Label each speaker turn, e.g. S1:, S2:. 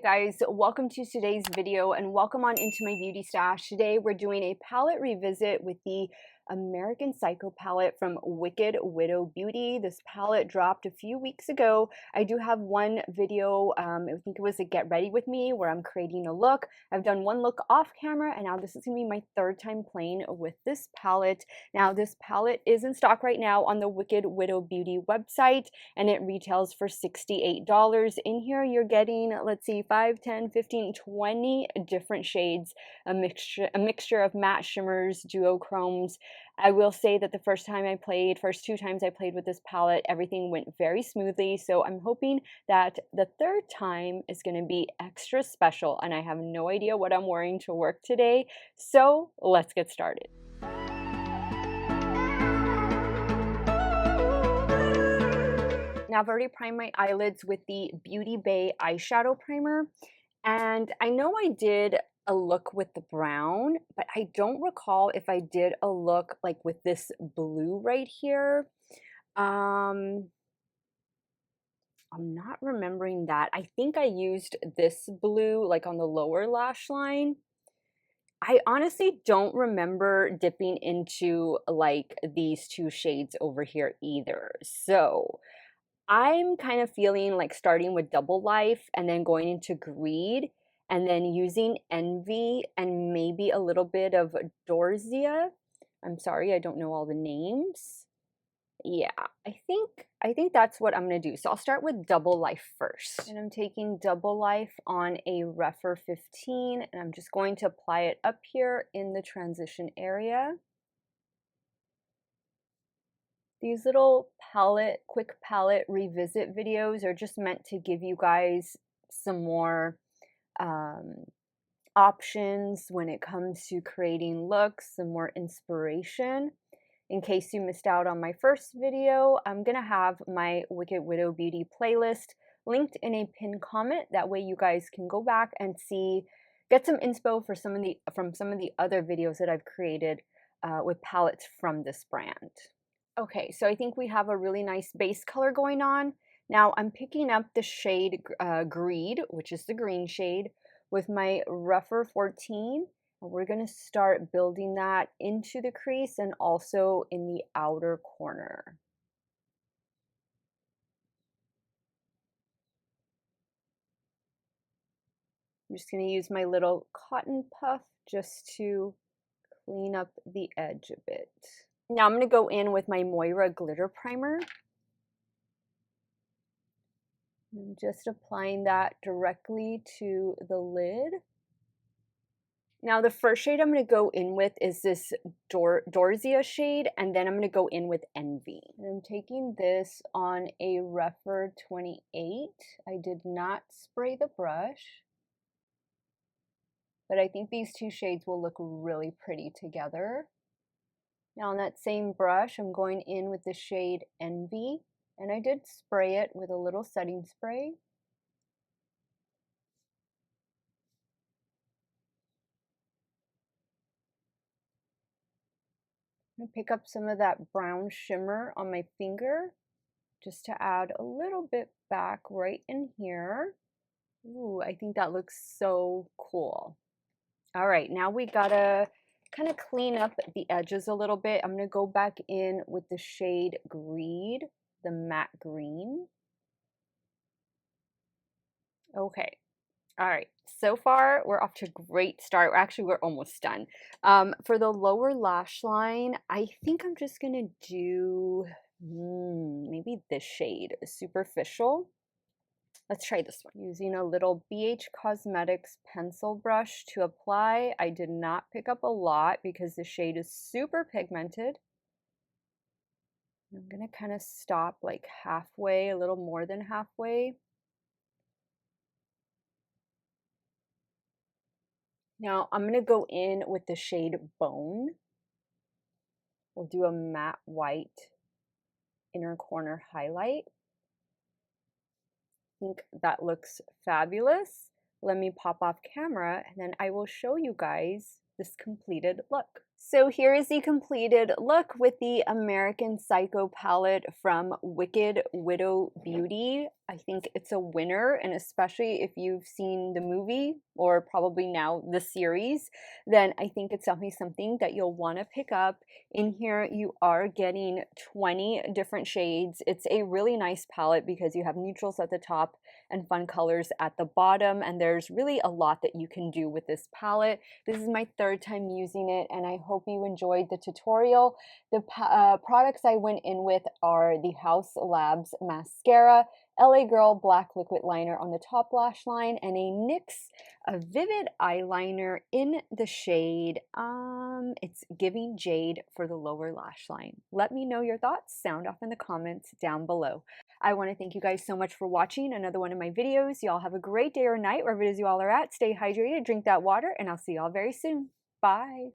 S1: Hey guys, welcome to today's video and welcome on into my beauty stash. Today we're doing a palette revisit with the American Psycho palette from Wicked Widow Beauty. This palette dropped a few weeks ago. I do have one video, I think it was a get ready with me, where I'm creating a look. I've done one look off camera and now this is going to be my third time playing with this palette. Now this palette is in stock right now on the Wicked Widow Beauty website and it retails for $68. In here you're getting, let's see, 5, 10, 15, 20 different shades, a mixture of matte shimmers, duochromes. I will say that the first two times I played with this palette, everything went very smoothly. So I'm hoping that the third time is going to be extra special, and I have no idea what I'm wearing to work today. So let's get started. Now I've already primed my eyelids with the Beauty Bay eyeshadow primer, and I know I did a look with the brown, but I don't recall if I did a look like with this blue right here. I'm not remembering that. I think I used this blue like on the lower lash line. I honestly don't remember dipping into like these two shades over here either. So I'm kind of feeling like starting with Double Life and then going into Greed and then using Envy and maybe a little bit of Dorzia. I'm sorry, I don't know all the names. Yeah, I think that's what I'm going to do. So I'll start with Double Life first. And I'm taking Double Life on a Rephr 15 and I'm just going to apply it up here in the transition area. These little quick palette revisit videos are just meant to give you guys some more options when it comes to creating looks, some more inspiration. In case you missed out on my first video, I'm going to have my Wicked Widow Beauty playlist linked in a pinned comment. That way you guys can go back and get some inspo for some of the other videos that I've created with palettes from this brand. Okay, so I think we have a really nice base color going on. Now I'm picking up the shade Greed, which is the green shade, with my Rephr 14. And we're going to start building that into the crease and also in the outer corner. I'm just going to use my little cotton puff just to clean up the edge a bit. Now I'm going to go in with my Moira glitter primer. I'm just applying that directly to the lid. Now the first shade I'm going to go in with is this Dorzia shade, and then I'm going to go in with Envy. And I'm taking this on a Rephr 28. I did not spray the brush, but I think these two shades will look really pretty together. Now on that same brush, I'm going in with the shade Envy, and I did spray it with a little setting spray. I'm going to pick up some of that brown shimmer on my finger just to add a little bit back right in here. Ooh, I think that looks so cool. All right, now we gotta kind of clean up the edges a little bit. I'm going to go back in with the shade Greed, the matte green. Okay. All right, so far we're off to a great start. Actually, we're almost done. For the lower lash line, I think I'm just gonna do maybe this shade, Superficial. Let's try this one. Using a little BH Cosmetics pencil brush to apply. I did not pick up a lot because the shade is super pigmented. I'm gonna kind of stop like halfway, a little more than halfway. Now I'm going to go in with the shade Bone. We'll do a matte white inner corner highlight. I think that looks fabulous. Let me pop off camera and then I will show you guys this completed look. So here is the completed look with the American Psycho palette from Wicked Widow Beauty. I think it's a winner, and especially if you've seen the movie or probably now the series, then I think it's definitely something that you'll want to pick up. In here, you are getting 20 different shades. It's a really nice palette because you have neutrals at the top and fun colors at the bottom, and there's really a lot that you can do with this palette. This is my third time using it, and I hope you enjoyed the tutorial. The products I went in with are the House Labs Mascara, LA Girl Black Liquid Liner on the top lash line, and a NYX a Vivid Eyeliner in the shade, it's giving Jade for the lower lash line. Let me know your thoughts. Sound off in the comments down below. I want to thank you guys so much for watching another one of my videos. Y'all have a great day or night wherever it is you all are at. Stay hydrated, drink that water, and I'll see y'all very soon. Bye.